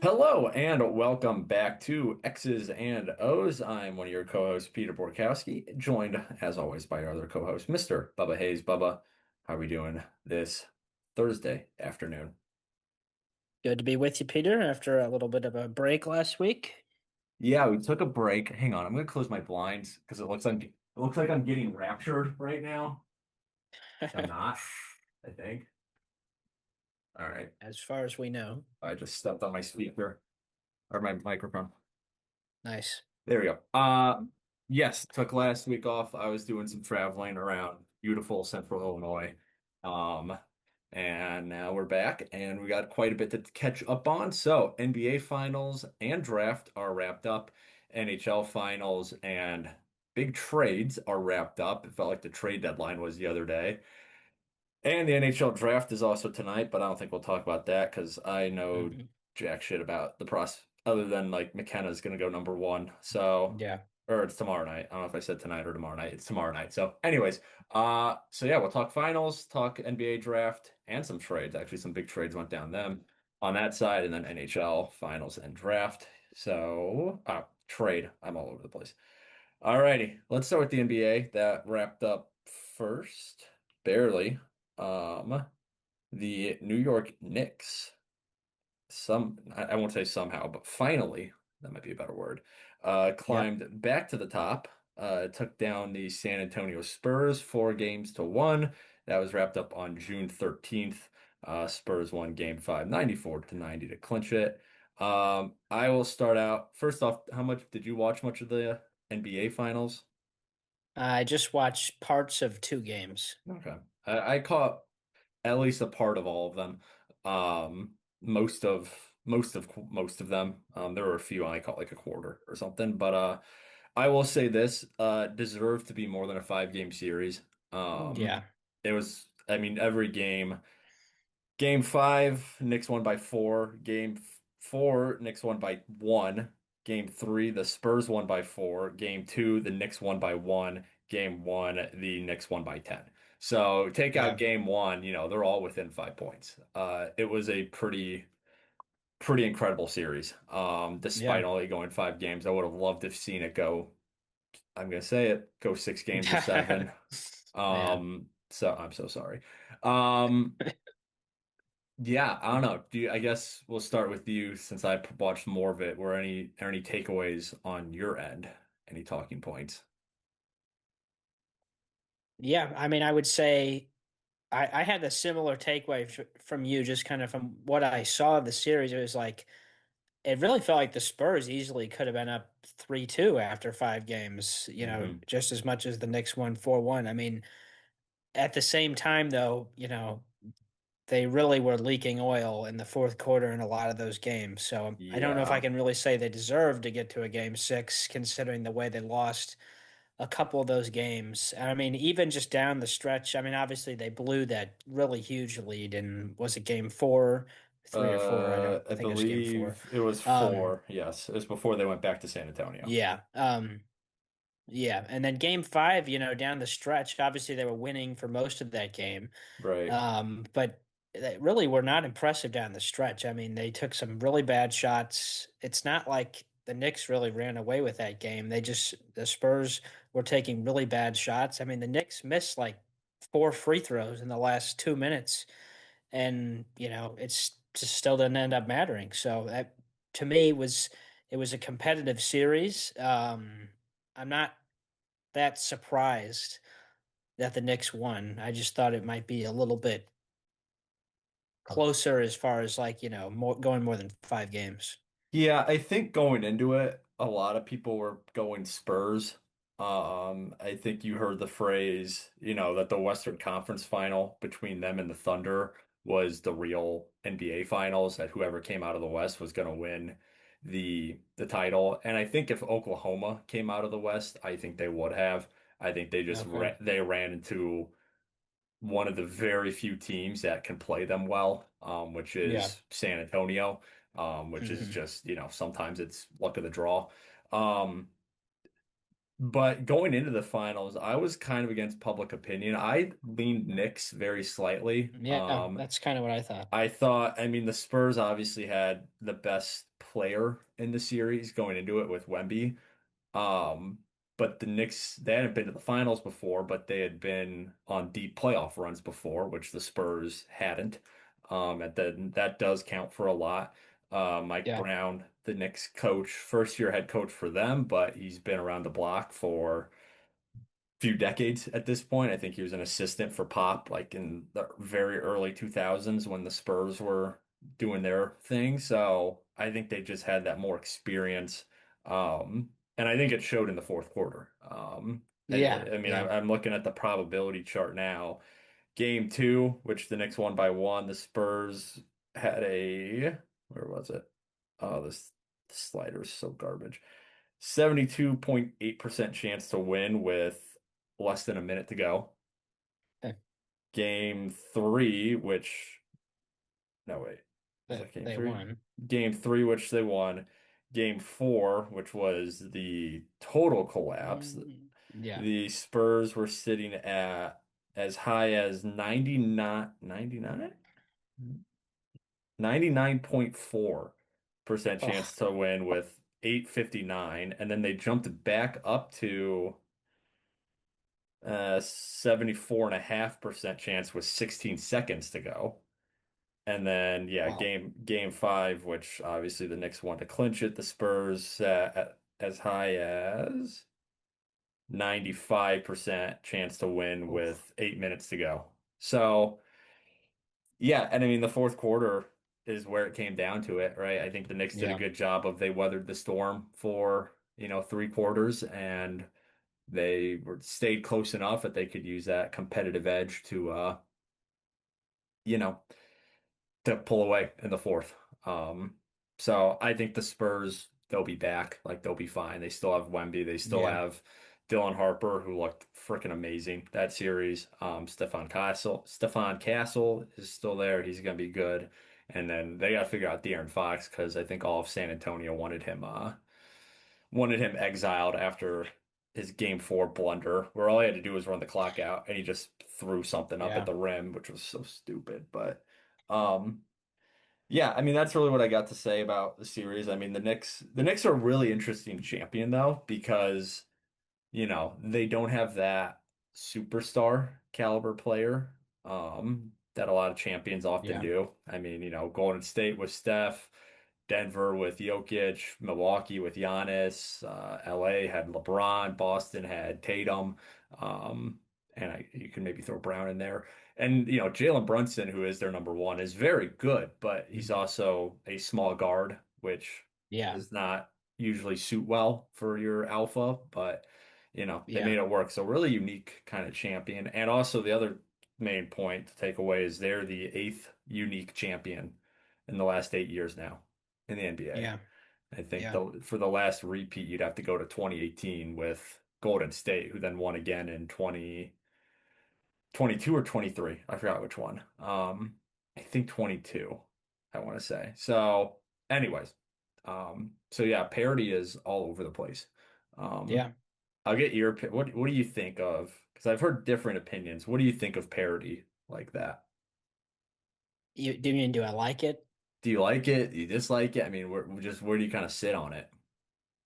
Hello and welcome back to X's and O's. I'm one of your co-hosts, Peter Borkowski, joined as always by our other co-host, Mr. Bubba Hayes. Bubba, how are we doing this Thursday afternoon? Good to be with you, Peter, after a little bit of a break last week. Yeah, we took a break. Hang on, I'm gonna close my blinds because it looks like I'm getting raptured right now. I'm not, I think. All right. As far as we know. I just stepped on my speaker or my microphone. Nice. There we go. Yes, took last week off. I was doing some traveling around beautiful central Illinois. Um, and now we're back and we got quite a bit to catch up on. So NBA finals and draft are wrapped up. NHL finals and big trades are wrapped up. It felt like the trade deadline was the other day. And the NHL draft is also tonight, but I don't think we'll talk about that because I know Hmm. jack shit about the process other than like McKenna's going to go number one. So, Yeah. or it's tomorrow night. I don't know if I said tonight or tomorrow night. It's tomorrow night. So, anyways, so yeah, we'll talk finals, talk NBA draft, and some trades. Actually, some big trades went down them on that side, and then NHL finals and draft. So, trade. I'm all over the place. Alrighty, let's start with the NBA. That wrapped up first, barely. Um, the New York Knicks, I won't say somehow, but finally, that might be a better word, Yep. climbed back to the top, took down the San Antonio Spurs 4 games to 1. That was wrapped up on June 13th. Spurs won game five, 94-90 to clinch it. I will start out. First off, how much did you watch much of the NBA finals? I just watched parts of two games. Okay. I caught at least a part of all of them. Most of them. There were a few I caught like a quarter or something, but I will say this, deserved to be more than a 5 game series. Yeah. It was, I mean, every game. Game five, Knicks won by 4. Game 4, Knicks won by 1. Game three, the Spurs won by 4. Game two, the Knicks won by 1. Game one, the Knicks won by 10. So take out Yeah. game one, they're all within 5 points. It was a pretty incredible series. Despite Yeah. only going 5 games, I would have loved to have seen it go. I'm gonna say it, go 6 games or 7. Yeah. So I'm so sorry. Um, Yeah, I don't know. I guess we'll start with you since I watched more of it. Were any takeaways on your end? Any talking points? Yeah. I mean, I would say I had a similar takeaway from you, just kind of from what I saw of the series. It was like, it really felt like the Spurs easily could have been up 3-2 after 5 games, Hmm. just as much as the Knicks won 4-1. I mean, at the same time, though, they really were leaking oil in the fourth quarter in a lot of those games. So I don't know if I Yeah. can really say they deserved to get to a game six, considering the way they lost a couple of those games. And I mean, even just down the stretch, I mean, obviously they blew that really huge lead in, was it game four, 3 or 4? I I think it was game four. believe it was Um, 4. Yes, it was before they went back to San Antonio. yeah. Yeah. And then game five, down the stretch, obviously they were winning for most of that game. Right. But they really were not impressive down the stretch. I mean, they took some really bad shots. It's not like the Knicks really ran away with that game. The Spurs were taking really bad shots. I mean, the Knicks missed like 4 free throws in the last 2 minutes, and it's just still didn't end up mattering. So that to me it was a competitive series. I'm not that surprised that the Knicks won. I just thought it might be a little bit closer as far as like, going more than 5 games. Yeah, I think going into it, a lot of people were going Spurs. I think you heard the phrase, that the Western Conference final between them and the Thunder was the real NBA finals, that whoever came out of the West was going to win the title. And I think if Oklahoma came out of the West, I think they would have. I think Okay. they ran into one of the very few teams that can play them well, which Yeah. is San Antonio, which is Hmm. just, sometimes it's luck of the draw. Um, but going into the finals, I was kind of against public opinion. I leaned Knicks very slightly. Yeah, that's kind of what I thought. I thought, I mean, the Spurs obviously had the best player in the series going into it with Wemby. Um, but the Knicks, they hadn't been to the finals before, but they had been on deep playoff runs before, which the Spurs hadn't. And then that does count for a lot. Mike Yeah. Brown, the Knicks coach, first year head coach for them, but he's been around the block for few decades at this point. I think he was an assistant for Pop, like in the very early 2000s when the Spurs were doing their thing. So I think they just had that more experience. And I think it showed in the fourth quarter. Yeah. I mean, Yeah. I'm looking at the probability chart now. Game two, which the Knicks won by one, the Spurs had where was it? Oh, this slider is so garbage. 72.8% chance to win with less than a minute to go. They, Game three, which, no, wait, was that game they three? won. Game three, which they won. Game four, which was the total collapse. Yeah. The Spurs were sitting at as high as 99, 99.4% chance Oh, to win with 8:59, and then they jumped back up to 74.5% chance with 16 seconds to go. And then yeah, wow. game five, which obviously the Knicks want to clinch it, the Spurs at as high as 95% chance to win Oof. with 8 minutes to go. So yeah, and I mean the fourth quarter is where it came down to it, right? I think the Knicks did a Yeah. good job of they weathered the storm for, three quarters and they were stayed close enough that they could use that competitive edge to you know, to pull away in the fourth. So I think the Spurs, they'll be back. Like they'll be fine. They still have Wemby. They still Yeah. have Dylan Harper, who looked freaking amazing that series. Stefan Castle is still there. He's gonna be good. And then they got to figure out De'Aaron Fox because I think all of San Antonio wanted him exiled after his game four blunder, where all he had to do was run the clock out, and he just threw something up at Yeah. the rim, which was so stupid. But um, yeah, I mean that's really what I got to say about the series. I mean the Knicks are a really interesting champion though, because they don't have that superstar caliber player that a lot of champions often Yeah. do. I mean, Golden State with Steph, Denver with Jokic, Milwaukee with Giannis, LA had LeBron, Boston had Tatum, and you can maybe throw Brown in there. And Jalen Brunson, who is their number one, is very good, but he's Mhm. also a small guard, which Yeah. does not usually suit well for your alpha, but they Yeah. made it work. So really unique kind of champion. And also the other main point to take away is they're the eighth unique champion in the last 8 years now in the NBA. Yeah. I think Yeah. for the last repeat, you'd have to go to 2018 with Golden State, who then won again in 2022 or 23. I forgot which one. I think 22, I want to say. So, anyways, so yeah, parity is all over the place. Um, Yeah. I'll get your what do you think of? Because I've heard different opinions. What do you think of parody like that? Do I like it? Do you like it? Do you dislike it? I mean, where do you kind of sit on it?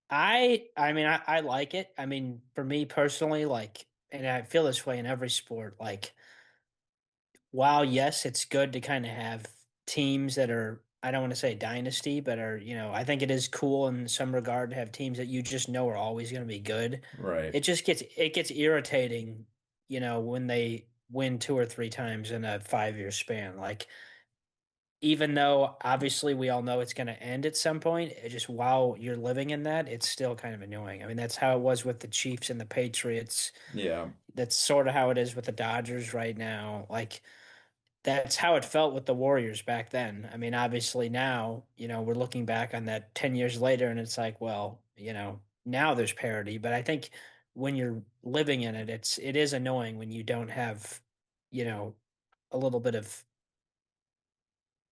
I mean I like it. I mean, for me personally, like, and I feel this way in every sport, like, while yes, it's good to kind of have teams that are, I don't want to say dynasty, but are, I think it is cool in some regard to have teams that you just know are always going to be good. Right. It gets irritating, when they win two or three times in a 5 year span. Like, even though obviously we all know it's going to end at some point, it just while you're living in that, it's still kind of annoying. I mean, that's how it was with the Chiefs and the Patriots. Yeah. That's sort of how it is with the Dodgers right now. Like, that's how it felt with the Warriors back then. I mean, obviously now, we're looking back on that 10 years later and it's like, well, now there's parity, but I think when you're living in it, it is annoying when you don't have, you know, a little bit of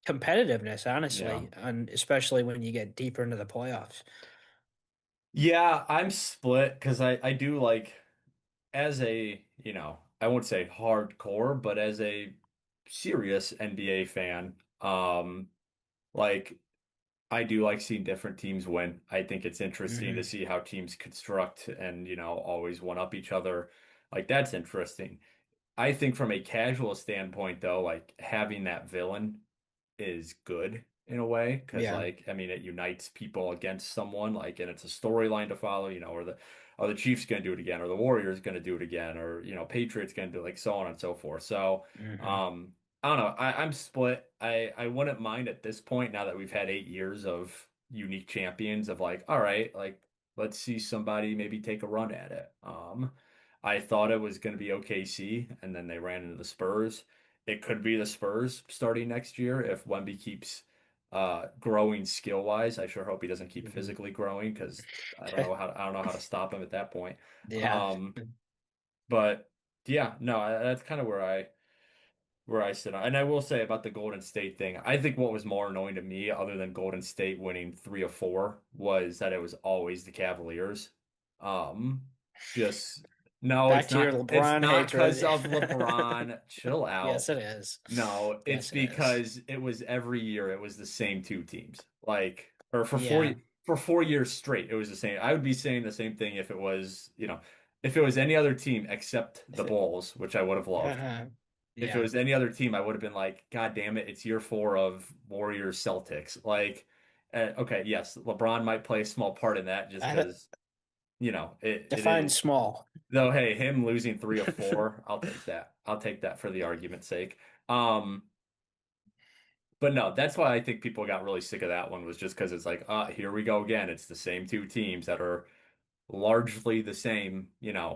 competitiveness, Yeah. honestly, and especially when you get deeper into the playoffs. Yeah, I'm split because I do like as a, I won't say hardcore, but as a serious NBA fan, like I do like seeing different teams win. I think it's interesting to Hmm. see how teams construct and, always one up each other. Like that's interesting. I think from a casual standpoint, though, like having that villain is good in a way because, Yeah. like, I mean, it unites people against someone, like, and it's a storyline to follow, or the Chiefs going to do it again, or the Warriors going to do it again, or Patriots going to do like so on and so forth. So, Hmm. um, I don't know. I'm split. I wouldn't mind at this point now that we've had 8 years of unique champions of like, all right, like let's see somebody maybe take a run at it. I thought it was going to be OKC, and then they ran into the Spurs. It could be the Spurs starting next year if Wemby keeps growing skill wise. I sure hope he doesn't keep Hmm. physically growing because I don't know how to stop him at that point. Yeah. Um, but yeah, no, that's kind of where I sit on. And I will say about the Golden State thing, I think what was more annoying to me, other than Golden State winning 3 of 4, was that it was always the Cavaliers. Um, just no, Back it's to your not. It's LeBron not because hatred. of LeBron. Chill Yes, out. it is. No, it's Yes, it is. because it was every year it was the same two teams. Like, or Yeah. for 4 years straight, it was the same. I would be saying the same thing if it was, if it was any other team except the If it, Bulls, which I would have loved. uh, If it yeah. was any other team, I would have been like, God damn it, it's year 4 of Warriors Celtics. Like, okay, yes, LeBron might play a small part in that just I because, it define is. small. Though, hey, him losing 3 of 4, I'll take that. I'll take that for the argument's sake. Um, but no, that's why I think people got really sick of that one was just because it's like, here we go again. It's the same two teams that are largely the same,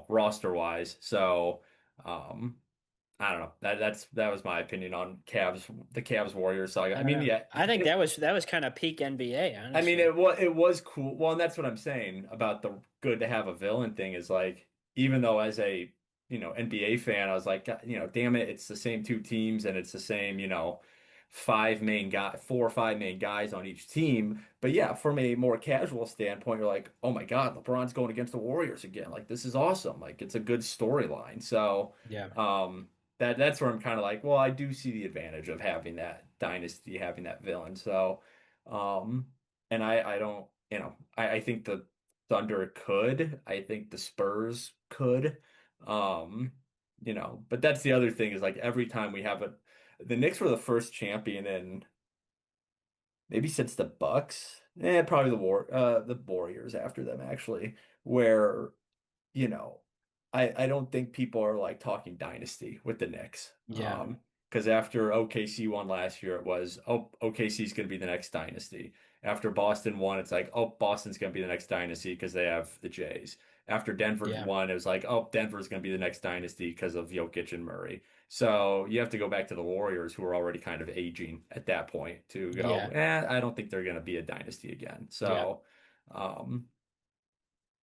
roster wise. So, um, I don't know. That was my opinion on the Cavs Warriors saga. I I don't mean, know. yeah, I think that was kind of peak NBA, I mean, honestly. it was cool. Well, and that's what I'm saying about the good to have a villain thing is like, even though as a, NBA fan, I was like, God, damn it, it's the same two teams and it's the same, 4 or 5 main guys on each team. But yeah, from a more casual standpoint, you're like, oh my God, LeBron's going against the Warriors again. Like, this is awesome. Like, it's a good storyline. So, Yeah. that's where I'm kind of like, well, I do see the advantage of having that dynasty, having that villain. So, um, and I don't, I think the Thunder could. I think the Spurs could. Um, but that's the other thing is like every time we have the Knicks were the first champion in maybe since the Bucks. Probably the Warriors after them actually, where you know, I don't think people are like talking dynasty with the Knicks. Yeah. Because after OKC won last year, it was, oh, OKC is going to be the next dynasty. After Boston won, it's like, oh, Boston's going to be the next dynasty because they have the Jays. After Denver Yeah. won, it was like, oh, Denver's going to be the next dynasty because of Jokic and Murray. So you have to go back to the Warriors, who are already kind of aging at that point, to go, Yeah. I don't think they're going to be a dynasty again. Yeah. So, um,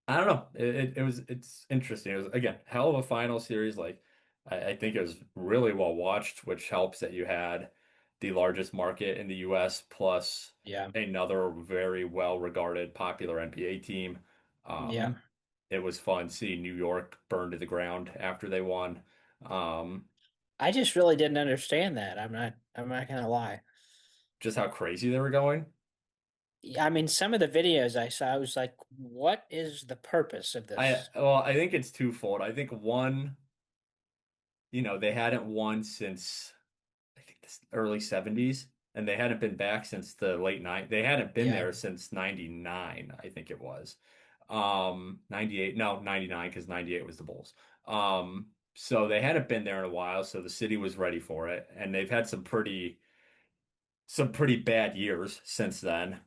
I don't know. It's interesting. It was again hell of a final series. Like I think it was really well watched, which helps that you had the largest market in the US plus Yeah. another very well regarded popular NBA team. Yeah. It was fun seeing New York burn to the ground after they won. Um, I just really didn't understand that. I'm not gonna lie. just how crazy they were going. I mean, some of the videos I saw, I was like, what is the purpose of I this? well, I think it's twofold. I think one, they hadn't won since I think the early 70s, and they hadn't been back since the late night. They hadn't been Yeah. there since 99, I think it was. 98, no, 99, because 98 was the Bulls. So they hadn't been there in a while, so the city was ready for it, and they've had some pretty bad years since then.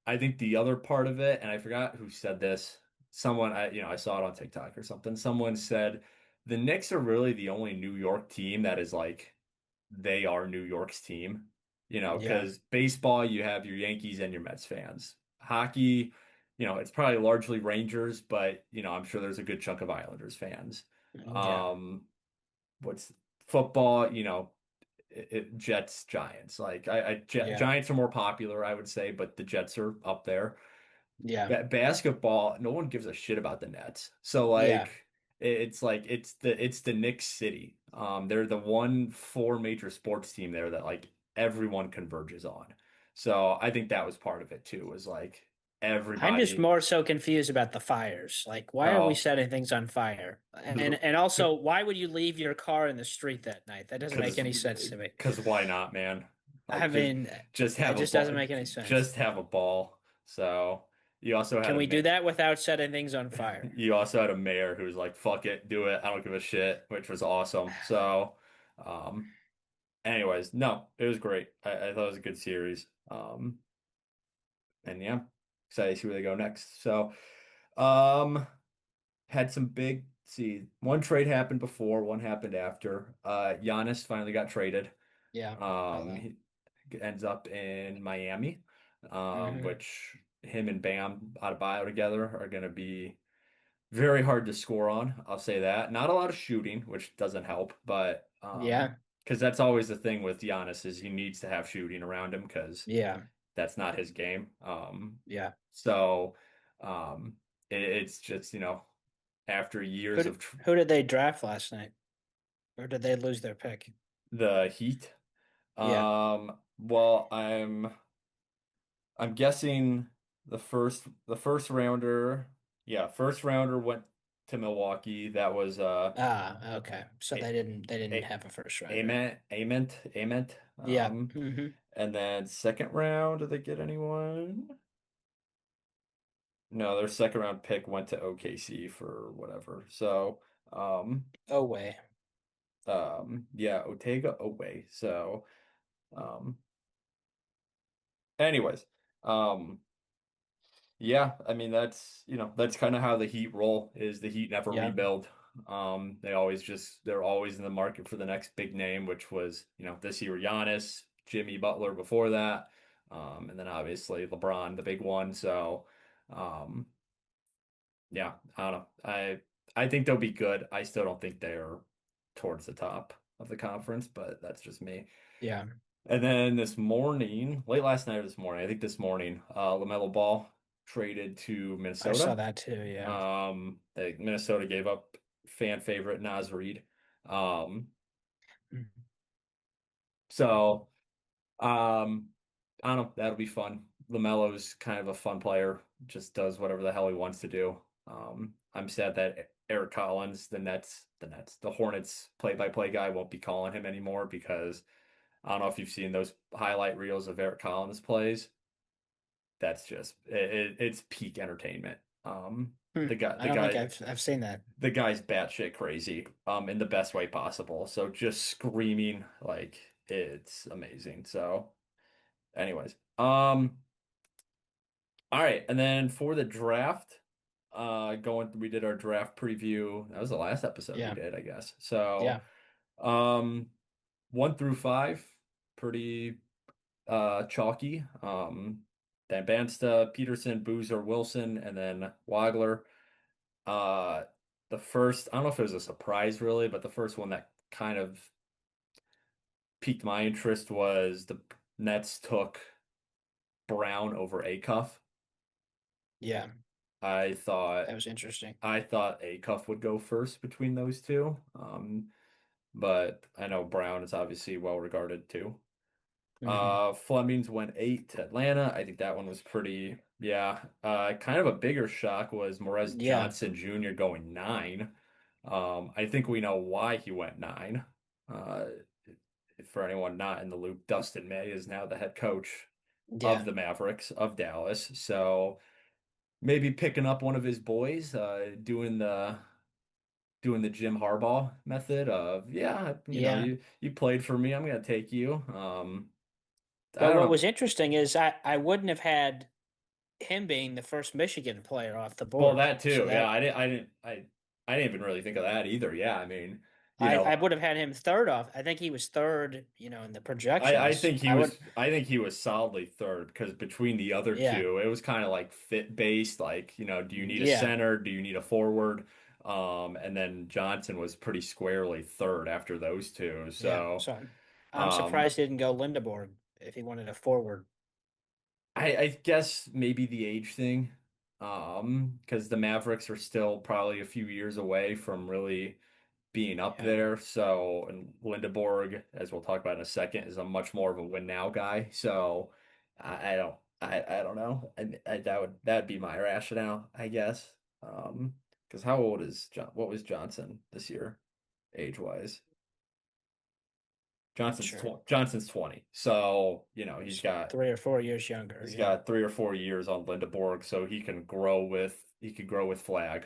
I think the other part of it, and I forgot who said this. Someone I saw it on TikTok or something. Someone said the Knicks are really the only New York team that is like they are New York's team. Yeah. Because baseball, you have your Yankees and your Mets fans. Hockey, it's probably largely Rangers, but I'm sure there's a good chunk of Islanders fans. Yeah. Um, what's football, Jets, Giants. Like Yeah. Giants are more popular, I would say, but the Jets are up there. Yeah. Basketball, no one gives a shit about the Nets. So Yeah. like it's like it's the Knicks city. They're the one four major sports team there that like everyone converges on. So I think that was part of it too, was like I'm just everybody, more so confused about the fires. Like, why are we oh, setting things on fire? And also, why would you leave your car in the street that night? That doesn't make because any sense to me. because why not, man? I Like mean, just it have a just ball, doesn't make any sense. just have a ball. So you also had Can a we ma do that without setting things on fire? you also had a mayor who was like, "Fuck it, do it. I don't give a shit," which was awesome. So, um, anyways, no, it was great. I thought it was a good series. And yeah, excited to see where they go next. So, um, had some big, see, one trade happened before, one happened after. Giannis finally got traded. Yeah, saw that. He ends up in Miami, Hmm. which him and Bam Adebayo together are going to be very hard to score on. I'll say that. Not a lot of shooting, which doesn't help, but Yeah, because that's always the thing with Giannis is he needs to have shooting around him because yeah, that's not his game. yeah. So it's just, after Who years d- of tr who did they draft last night, or did they lose their pick? the Heat, Yeah. well, I'm guessing the first rounder, yeah, first rounder went to Milwaukee. That was Ah, okay. So a, they didn't a, have a first rounder. Ament. Yeah. Hmm. And then second round, did they get anyone? No, their second round pick went to OKC for whatever. So, Oh way. yeah, Otega away. So, um, anyways, um, yeah, I mean that's kind of how the Heat roll is the Heat never Yeah. rebuild. They're always in the market for the next big name, which was, this year Giannis, Jimmy Butler before that. And then obviously LeBron, the big one. So, um, yeah, I don't know. I think they'll be good. I still don't think they're towards the top of the conference, but that's just me. Yeah. And then this morning, late last night or this morning, I think this morning, LaMelo Ball traded to I saw Minnesota. that too. Yeah. Minnesota gave up fan favorite Naz Reid. Um, Mhm. so I don't know, that'll be fun. LaMelo's kind of a fun player, just does whatever the hell he wants to do. I'm sad that Eric Collins, the Hornets play-by-play guy, won't be calling him anymore because I don't know if you've seen those highlight reels of Eric Collins plays. That's just it's peak entertainment. Hmm. The guy, I the don't think guy, I've seen that. the guy's batshit crazy, in the best way possible. So just screaming like it's amazing. So, anyways, all right, and then for the draft, we did our draft preview. That was the last episode we Yeah. did, I guess. So, Yeah. um, 1 through 5, pretty chalky. Then Bansta, Peterson, Boozer, Wilson, and then Wagler. Uh, the first, I don't know if it was a surprise really, but the first one that kind of piqued my interest was the Nets took Brown over Acuff. Yeah. I That thought was interesting. I thought Acuff would go first between those two. But I know Brown is obviously well regarded too. Hmm. Fleming's went 8 to Atlanta. I think that one was pretty, yeah. Kind of a bigger shock was Morez Yeah. Johnson Jr. going 9. I think we know why he went 9. Uh, for anyone not in the loop, Dustin May is now the head coach of Yeah. the Mavericks of Dallas. So maybe picking up one of his boys, doing the Jim Harbaugh method of, yeah, Yeah. you played for me, I'm gonna take you. I But don't what know. was interesting is I wouldn't have had him being the first Michigan player off the Well, board. that So too. Yeah, that I didn't even really think of that either. Yeah, I mean, I would have had him third off. I think he was third, in the I projections. think he I would, was I think he was solidly third because between the other yeah, two, it was kind of like fit based, like, do you need a yeah, center? Do you need a forward? And then Johnson was pretty squarely third after those two. yeah. So, So I'm um, surprised he didn't go Lindeborg if he wanted a forward. I guess maybe the age thing, because the Mavericks are still probably a few years away from really being up Yeah, there. So, and Lindeborg, as we'll talk about in a second, is a much more of a win now guy. So, I don't know. That would be my rationale, I guess. Because how old is John? What was Johnson this year, age wise? Not sure. Johnson's 20, so he's It's got 3 or 4 years younger. he's Yeah. got 3 or 4 years on Lindeborg, so he could grow with Flag.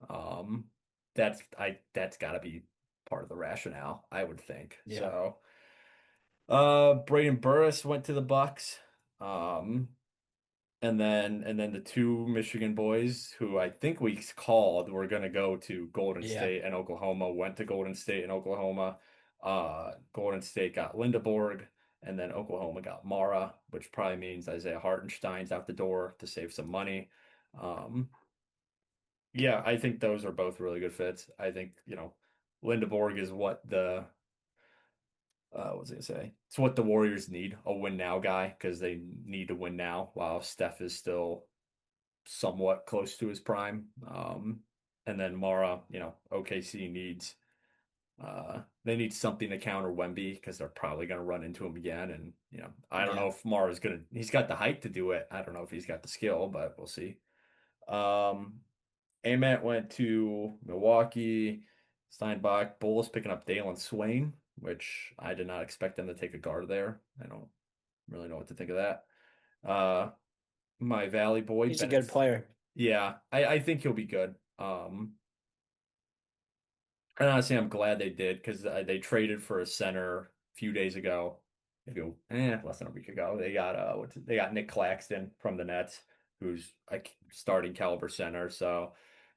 Um, that's got to be part of the rationale, I would think. Yeah. So, Braden Burris went to the Bucks. Um, and then the two Michigan boys who I think we called were going to go to Golden Yeah. State and Oklahoma went to Golden State and Oklahoma. Golden State got Lindeborg, and then Oklahoma got Mara, which probably means Isaiah Hartenstein's out the door to save some money. Um, yeah, I think those are both really good fits. I think, Lindeborg is what what was I gonna say? It's what the Warriors need, a win now guy, because they need to win now while Steph is still somewhat close to his prime. And then Mara, OKC needs they need something to counter Wemby because they're probably going to run into him again. And I don't know Yeah. if Mara's gonna. He's got the height to do it. I don't know if he's got the skill, but we'll see. Um, Amet went to Milwaukee. Steinbach, Bulls picking up Dalen Swain, which I did not expect them to take a guard there. I don't really know what to think of that. Uh, my Valley boy, He's a good Bennett. player. Yeah, I think he'll be good. And honestly, I'm glad they did because they traded for a center a few days ago. Maybe less than a week ago. They got Nick Claxton from the Nets, who's a starting caliber center. So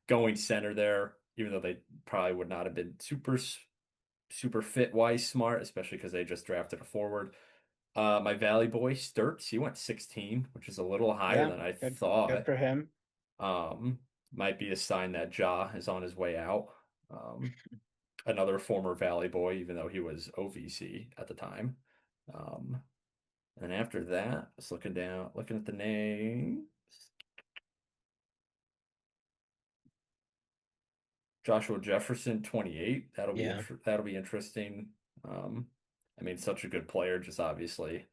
going center there, even though they probably would not have been super fit wise smart, especially because they just drafted a forward. My Valley boy Sturts, he went 16, which is a little higher Yeah. than I Good thought. for him. Um, might be a sign that Ja is on his way out. Another former Valley boy, even though he was OVC at the time. Um, and after that, just looking at the name, Joshua Jefferson, 28. Yeah. That'll be interesting. Um, I mean, such a good player, just obviously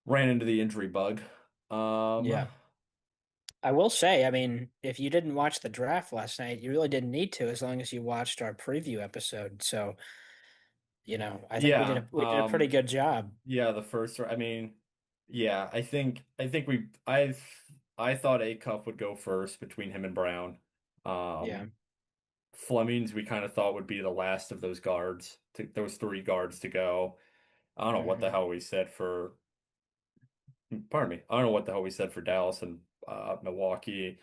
ran into the injury bug. Um, Yeah. I will say, I mean, if you didn't watch the draft last night, you really didn't need to as long as you watched our preview episode. So, I think yeah. we did a pretty good job. Yeah, the first, I mean, yeah, I think I thought A Cup would go first between him and Brown. Yeah. Um, Fleming's we kind of thought would be the last of those three guards to go. I don't know what the Hmm. hell we said for, pardon me. I don't know what the hell we said for Dallas and Milwaukee.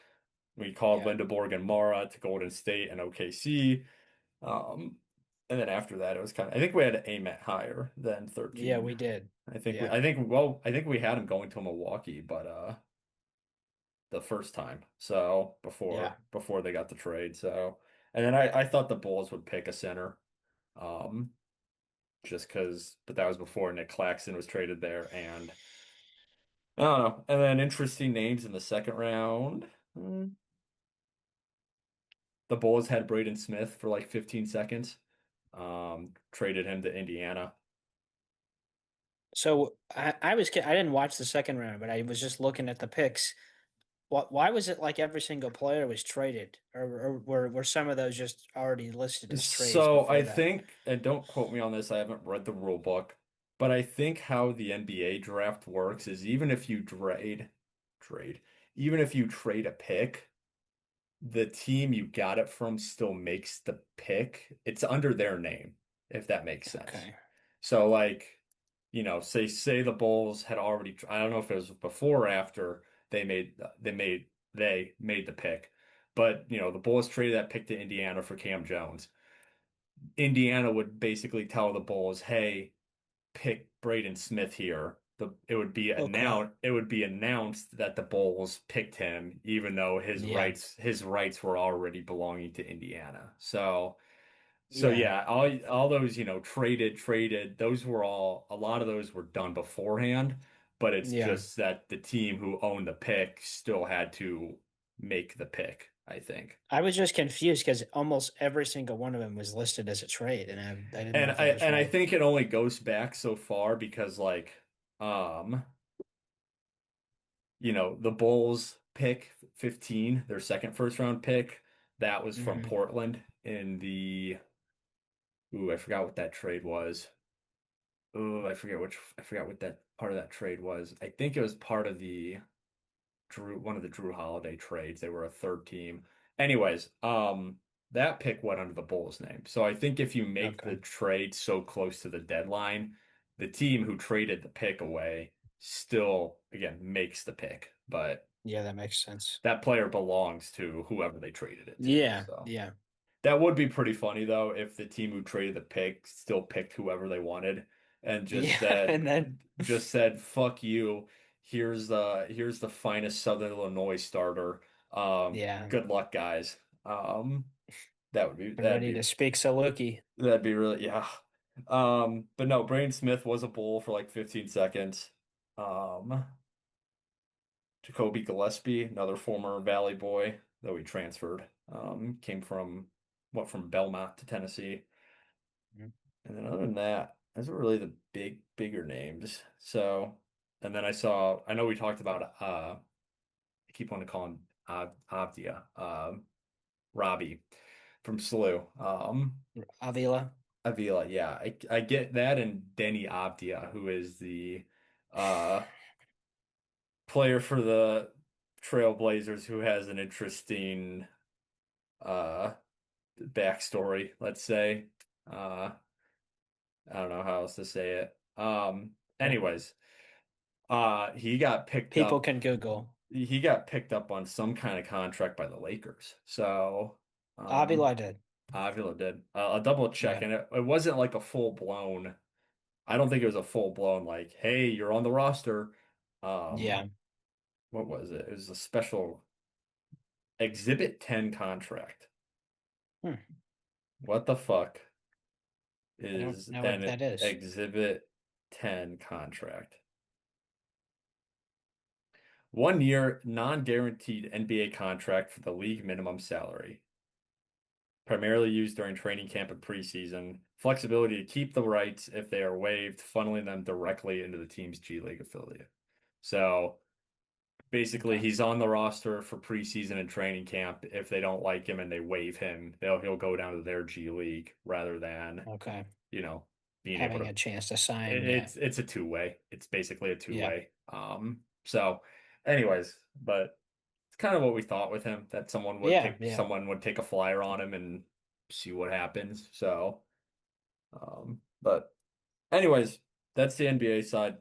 We called Yeah. Lindeborg and Mara to Golden State and OKC. Um, and then after that, it was I think we had aim at higher than Yeah, 13. we did. Yeah. I think we had him going to Milwaukee, but the first time. So Yeah. before they got the trade. So and then I thought the Bulls would pick a center. Um, just because, but that was before Nick Claxton was traded there, and I don't know. And then interesting names in the second round. The Bulls had Braden Smith for like 15 seconds. Traded him to Indiana. So I didn't watch the second round, but I was just looking at the picks. Why was it like every single player was traded, or were some of those just already listed as trades So I before that? think, and don't quote me on this, I haven't read the rule book, but I think how the NBA draft works is trade, even if you trade a pick, the team you got it from still makes the pick. It's under their name, if that makes sense. Okay. So like, say the Bulls had already, I don't know if it was before or after they made the pick, but the Bulls traded that pick to Indiana for Cam Jones. Indiana would basically tell the Bulls, "Hey, pick Braden Smith here." Okay. It would be announced that the Bulls picked him, even though Yeah. his rights were already belonging to Indiana. So Yeah. yeah, all those traded. Those were all a lot of those were done beforehand, but it's Yeah. just that the team who owned the pick still had to make the pick, I think. I was just confused because almost every single one of them was listed as a trade, and I didn't know And if I that was and I right. think it only goes back so far because um the Bulls pick 15, their second first round pick, that was from Hmm. Portland in the I forgot what that trade was. I forgot what that part of that trade was. I think it was part of the one of the Drew Holiday trades. They were a third team. Anyways, that pick went under the Bulls name. So I think if you make the Okay. trade so close to the deadline, the team who traded the pick away still, again, makes the pick, but Yeah, that makes sense. that player belongs to whoever they traded it to. Yeah, So yeah, that would be pretty funny though if the team who traded the pick still picked whoever they wanted and just yeah. said And then, fuck you. Here's the finest Southern Illinois starter. yeah, Good luck, guys. Um, that would be I'm that'd ready be to speak Saluki. that'd be really yeah. But no, Braden Smith was a bull for like 15 seconds. Um, Jacoby Gillespie, another former Valley boy, though he transferred. Came from Belmont to Tennessee. And then other than that, those are really the bigger names. So, and then I know we talked about, I keep wanting to call him Avdia, Robbie from SLU. Avila. Avila, yeah, I get that, and Denny Avdia, who is the uh, player for the Trailblazers, who has an interesting uh, backstory, let's say. Uh, I don't know how else to say it. Yeah. Anyways, he got picked People up. can Google. He got picked up on some kind of contract by the Lakers. So, Avila did. Avila did. I'll double check, Yeah. and it wasn't like a full blown. I don't think it was a full blown like, hey, you're on the roster. Um, Yeah. what was it? It was a special Exhibit 10 contract. Hmm. What the fuck I don't is know what an that is. Exhibit 10 contract? 1 year, non-guaranteed NBA contract for the league minimum salary. Primarily used during training camp and preseason. Flexibility to keep the rights if they are waived, funneling them directly into the team's G League affiliate. So basically, Okay. he's on the roster for preseason and training camp. If they don't like him and they waive him, he'll go down to their G League rather than, Okay. you know, being able Having to a chance to sign. Yeah. it's a two-way. It's basically a Yeah. two-way. So anyways, but it's kind of what we thought with him that Yeah. Yeah. someone would take a flyer on him and see what happens. So but anyways, that's the NBA side.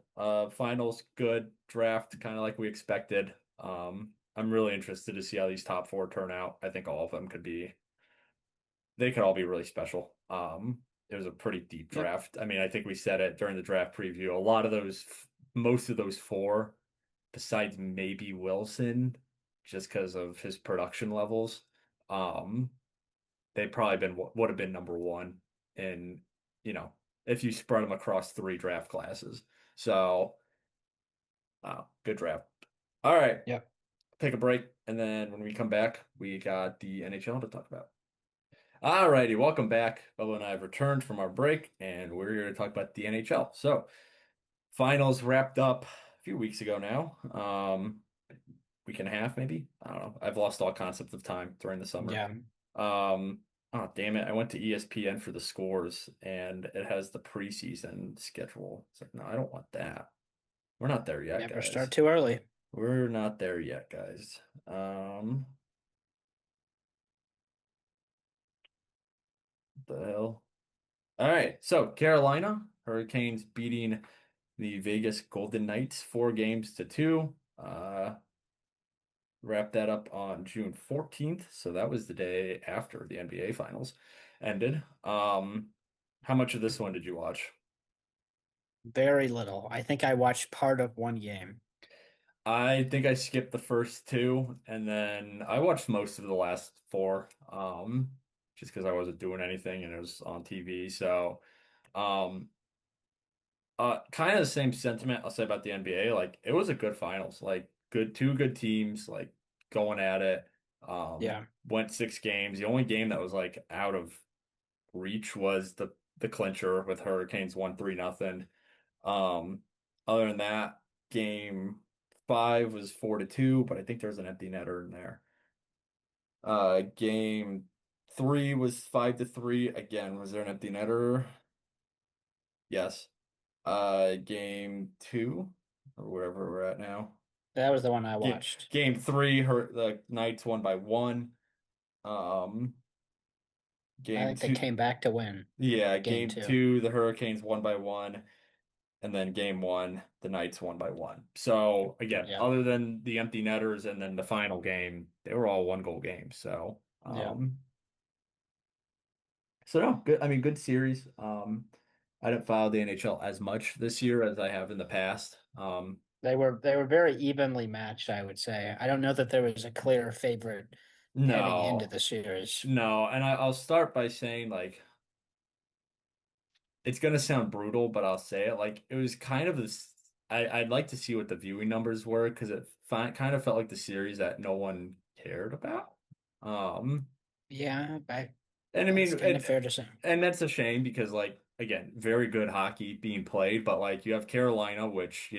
Finals good, draft kind of like we expected. I'm really interested to see how these top four turn out. I think all of them they could all be really special. It was a pretty deep Yep. draft. I mean, I think we said it during the draft preview. A lot of most of those four, besides maybe Wilson, just because of his production levels, um, they probably would have been number one in, you know, if you spread them across three draft classes. So, good draft. All right, Yep. take a break, and then when we come back, we got the NHL to talk about. All righty, welcome back. Bubba and I have returned from our break, and we're here to talk about the NHL. So, finals wrapped up a few weeks ago now. Week and a half, maybe. I don't know. I've lost all concept of time during the summer. Yeah. Oh, damn it. I went to ESPN for the scores, and it has the preseason schedule. It's like, no, I don't want that. We're not there yet, Never start guys. too early. We're not there yet, guys. What the hell? All right, so Carolina Hurricanes beating the Vegas Golden Knights 4 games to 2. Wrapped that up on June 14th, so that was the day after the NBA Finals ended. How much of this one did you watch? Very little. I think I watched part of one game. I think I skipped the first two, and then I watched most of the last four, just because I wasn't doing anything and it was on TV. So, um, kind of the same sentiment I'll say about the NBA. Like it was a good finals, like two good teams, like going at it. Yeah. Went 6 games. The only game that was like out of reach was the clincher with Hurricanes 1-3 nothing. Um, Other than that, game five was 4-2, but I think there's an empty netter in there. Game three was 5-3. Again, was there an empty netter? Yes. Game two, or wherever we're at now. That was the one I Game watched. game three, the Knights won by one. Um, I game think they two, came back to win yeah, game game two. two, the Hurricanes won by one, and then game one, the Knights won by one. So again, Yeah. other than the empty netters and then the final game, they were all one goal games. Yeah. So no, good. I mean, good series. I didn't follow the NHL as much this year as I have in the past. They were very evenly matched, I would say. I don't know that there was a clear favorite heading into No, the series. no, and I'll start by saying like it's gonna sound brutal, but I'll say it. Like it was kind of this. I'd like to see what the viewing numbers were because kind of felt like the series that no one cared about. Um, Yeah, and I that's mean, kind of fair to say. and that's a shame because like again, very good hockey being played, but like you have Carolina, which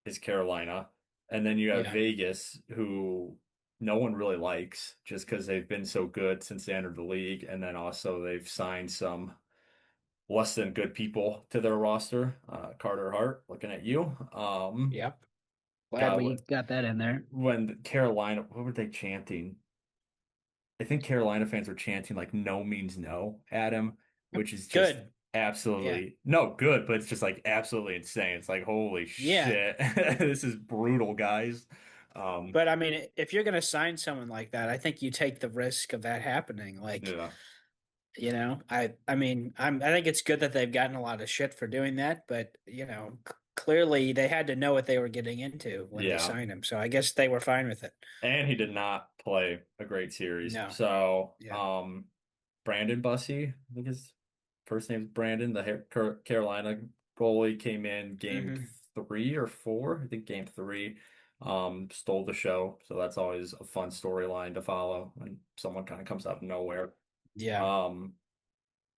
is Carolina, and then you have Yeah. Vegas, who no one really likes just because they've been so good since they entered the league, and then also they've signed some less than good people to their roster. Carter Hart, looking at you. Yep. Glad God, we got that in there. when Carolina, what were they chanting? I think Carolina fans were chanting like "no means no" at him, which is just Good. Yeah. absolutely no good, but it's just like absolutely insane. It's like holy Yeah. shit, this is brutal, guys. Um, But I mean, if you're going to sign someone like that, I think you take the risk of that happening. Like, yeah, I mean, I think it's good that they've gotten a lot of shit for doing that, but clearly they had to know what they were getting into when they yeah. signed him. So I guess they were fine with it. And he did not play a great series. No. So, Yeah. Brandon Bussey, I think his first name is Brandon, the Carolina goalie, came in game Hmm. three or four. I think game three, stole the show. So that's always a fun storyline to follow when someone kind of comes out of nowhere. Yeah. Um,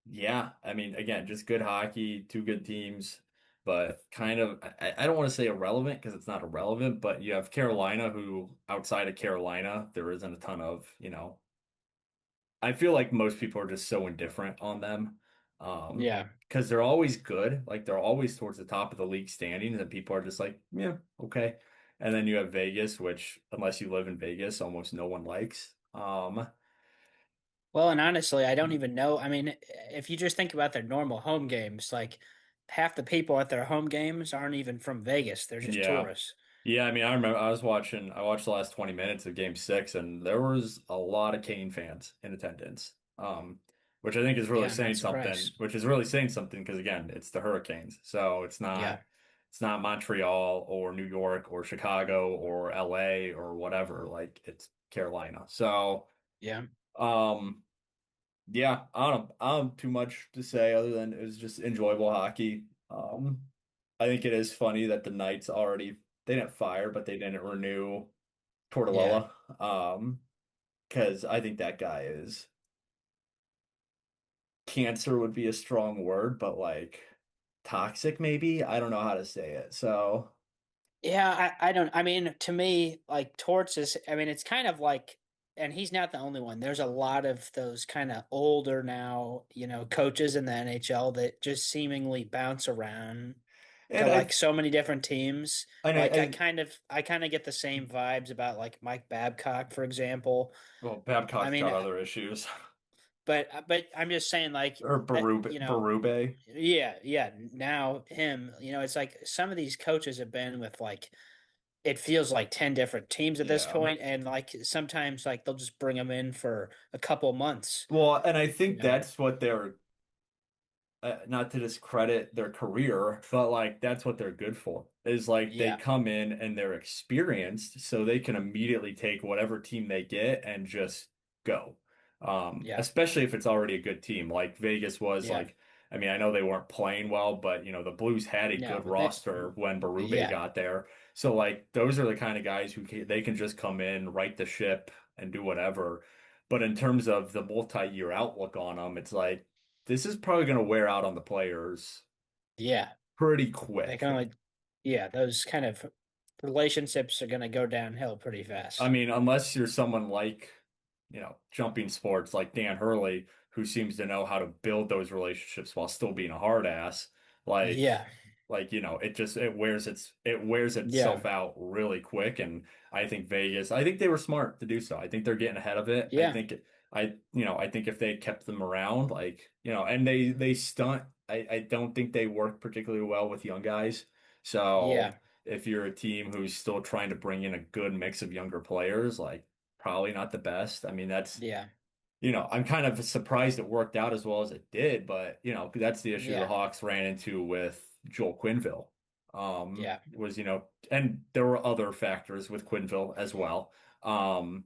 yeah, I mean, again, just good hockey, two good teams, but kind of, I don't want to say irrelevant because it's not irrelevant, but you have Carolina, who outside of Carolina, there isn't a ton of, I feel like most people are just so indifferent on them. Yeah. Because they're always good, like they're always towards the top of the league standings, and people are just like, yeah, okay. And then you have Vegas, which, unless you live in Vegas, almost no one likes. Well, and honestly, I don't even know. I mean, if you just think about their normal home games, like half the people at their home games aren't even from Vegas. They're just Yeah. tourists. Yeah, I mean, I remember I watched the last 20 minutes of game six, and there was a lot of Kane fans in attendance. Which I think is really Yeah, I'm not saying something, surprised. which is really saying something because again, it's the Hurricanes. So Yeah. it's not Montreal or New York or Chicago or LA or whatever. Like it's Carolina. So, Yeah. um, yeah, I don't have too much to say other than it was just enjoyable hockey. I think it is funny that the Knights they didn't fire, but they didn't renew Yeah. Tortorella. Because I think that guy is cancer would be a strong word, but like toxic maybe. I don't know how to say it. So Yeah, I don't I mean to me like Torts is I mean it's kind of like and he's not the only one. There's a lot of those kind of older now, coaches in the NHL that just seemingly bounce around to and like so many different teams. and Like I kind of get the same vibes about like Mike Babcock, for example. well, I Babcock's mean, got other issues. but I'm just saying like Or Berube. yeah, yeah, now him, it's like some of these coaches have been with like it feels like 10 different teams at this Yeah. point and like sometimes like they'll just bring them in for a couple months, Well, and I you think know. that's what they're not to discredit their career, but like that's what they're good for. Is like they Yeah, come in and they're experienced, so they can immediately take whatever team they get and just go. yeah, Especially if it's already a good team, like Vegas was. yeah. Like, I mean, I know they weren't playing well, but the Blues had a No, good but that roster when Berube yeah, got there. So like those are the kind of guys they can just come in, right the ship, and do whatever. But in terms of the multi-year outlook on them, it's like this is probably going to wear out on the players yeah. pretty They quick. can only, yeah, those kind of. relationships are going to go downhill pretty I fast. mean, unless you're someone like, jumping sports like Dan Hurley, who seems to know how to build those relationships while still being a hard ass, like Yeah. it wears itself Yeah. out really quick. And I think they were smart to do so. I think they're getting ahead of it. Yeah. I think if they kept them around, and they stunt, I don't think they work particularly well with young guys. So Yeah. if you're a team who's still trying to bring in a good mix of younger players, like probably not the best. I mean, Yeah. I'm kind of surprised it worked out as well as it did, but that's the issue the Yeah. Hawks ran into with Joel Quinville. Yeah. And there were other factors with Quinville as well. Um,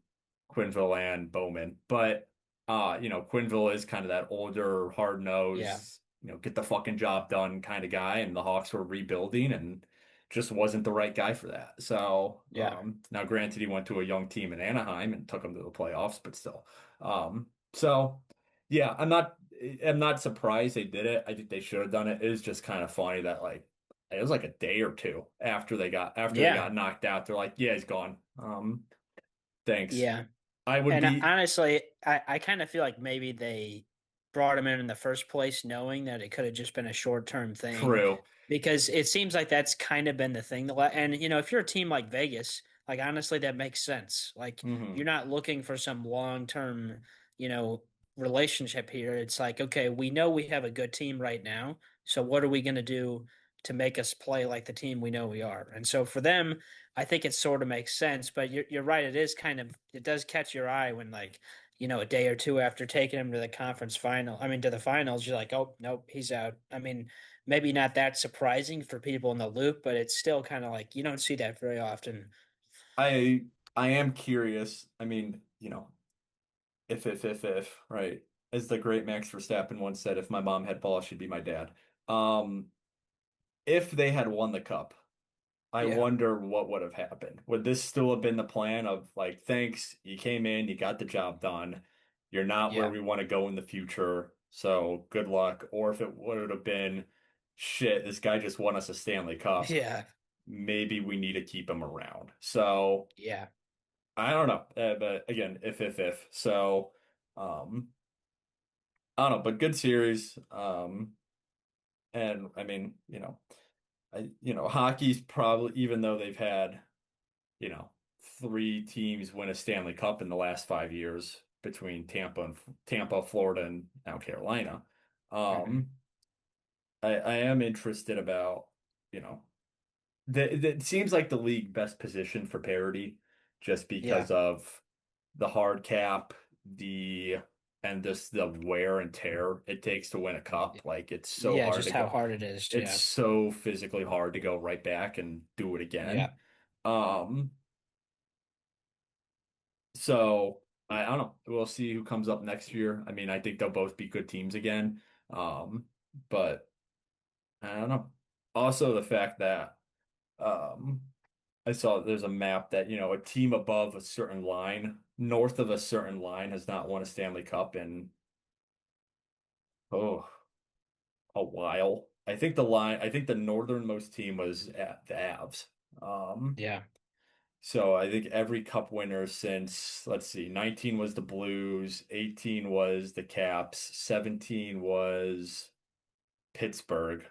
Quinville and Bowman, but Quinville is kind of that older, Yeah. hard-nosed, get the fucking job done kind of guy, and the Hawks were rebuilding and just wasn't the right guy for that. So, Yeah. now granted, he went to a young team in Anaheim and took them to the playoffs, but still. So yeah, I'm not surprised they did it. I think they should have done it. It was just kind of funny that it was like a day or two after they Yeah. got knocked out. They're like, yeah, he's gone. Thanks. Yeah. I would And be honestly, I kind of feel like maybe they brought him in the first place, knowing that it could have just been a short term thing, true. because it seems like that's kind of been the thing. And if you're a team like Vegas, like honestly, that makes sense. Like Hmm. you're not looking for some long term, you know, relationship here. It's like, okay, we know we have a good team right now, so what are we going to do to make us play like the team we know we are? And so for them, I think it sort of makes sense, but you're right. It does catch your eye when like, a day or two after taking him to the conference final, I mean, to the finals, you're like, oh, nope, he's out. I mean, maybe not that surprising for people in the loop, but it's still kind of like you don't see that very often. I I am curious. I mean, if, right? As the great Max Verstappen once said, if my mom had balls, she'd be my dad. Um, if they had won the cup. I Yeah, wonder what would have happened. Would this still have been the plan of like, thanks, you came in, you got the job done. You're not where yeah, we want to go in the future, so good luck. Or if it would have been, shit, this guy just won us a Stanley Cup. yeah, Maybe we need to keep him around. So yeah, I don't know. But again, if. So I don't know, but good series. And I mean, hockey's probably, even though they've had you know, three teams win a Stanley Cup in the last 5 years between Tampa, Florida, and now Carolina. hmm Um, I am interested about, you know, it seems like the league best positioned for parity just yeah, because of the hard cap, the and just the wear and tear it takes to win a cup. Like it's so yeah. hard Just to how go. hard it is. It's Yeah, so physically hard to go right back and do it again. yeah, Um, So I don't know. We'll see who comes up next year. I mean, I think they'll both be good teams again. But I don't know. Also, the fact that I saw there's a map that, a team above a certain line, north of a certain line, has not won a Stanley Cup in oh a while. I think the northernmost team was at the Avs. Um, yeah. So I think every cup winner since, let's see, 19 was the Blues, 18 was the Caps, 17 was Pittsburgh.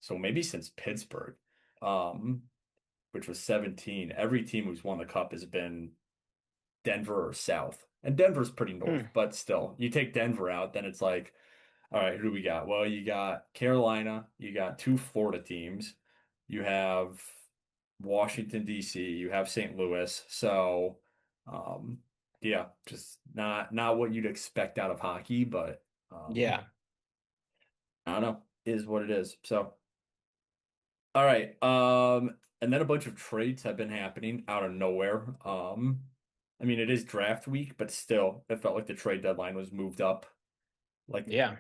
So maybe since Pittsburgh, um, which was 17, every team who's won the cup has been Denver or South. And Denver's pretty north, Hmm. but still, you take Denver out, then it's like, all right, who do we got? Well, you got Carolina, you got two Florida teams, you have Washington, D.C., you have St. Louis. So, um, yeah, just not what you'd expect out of hockey, but Yeah, I don't know, is what it is. So, all right. And then a bunch of trades have been happening out of nowhere. I mean, it is draft week, but still, it felt like the trade deadline was moved up like yeah,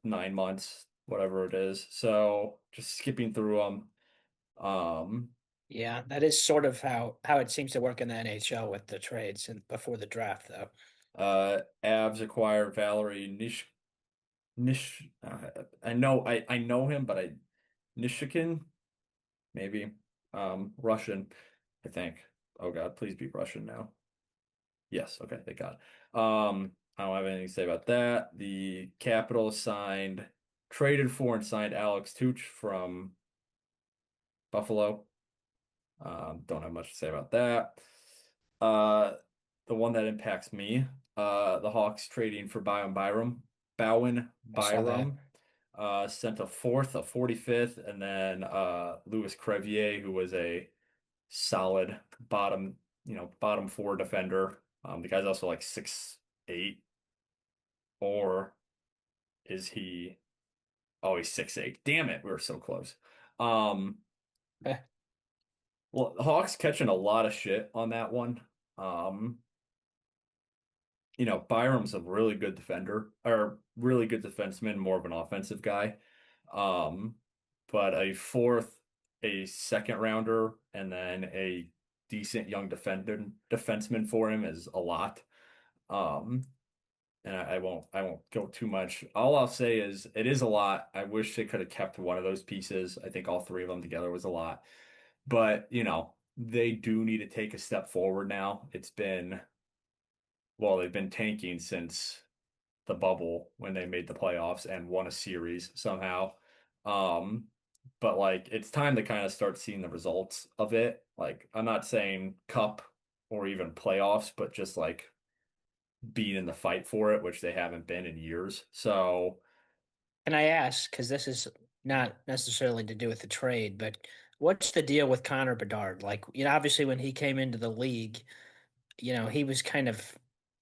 9 months, whatever it is. So just skipping through them. Um, yeah. That is sort of how it seems to work in the NHL with the trades and before the draft, though. Avs acquired Valerie I know him, but Nishikin maybe. Russian, I think. Oh God, please be Russian now. Yes, okay, thank God. I don't have anything to say about that. The Capitals traded for and signed Alex Tuch from Buffalo. Don't have much to say about that. Uh, the one that impacts me, the Hawks trading for Bowen I saw that. Byram, sent a fourth, a 45th, and then Louis Crevier, who was a solid bottom four defender. The guy's also like 6'8", or is he? Oh, he's 6'8". Damn it, we were so close. Um, Eh, well, the Hawks catching a lot of shit on that one. Um, Byram's a really good defender, or really good defenseman, more of an offensive guy. Um, but a fourth, a second rounder, and then a decent young defenseman for him is a lot. Um, and I won't go too much. All I'll say is it is a lot. I wish they could have kept one of those pieces. I think all three of them together was a lot. But, they do need to take a step forward now. They've been tanking since the bubble when they made the playoffs and won a series somehow. Um, but like it's time to kind of start seeing the results of it. Like I'm not saying cup or even playoffs, but just like being in the fight for it, which they haven't been in years. So, Can I ask, because this is not necessarily to do with the trade, but what's the deal with Connor Bedard? Like, obviously when he came into the league, he was kind of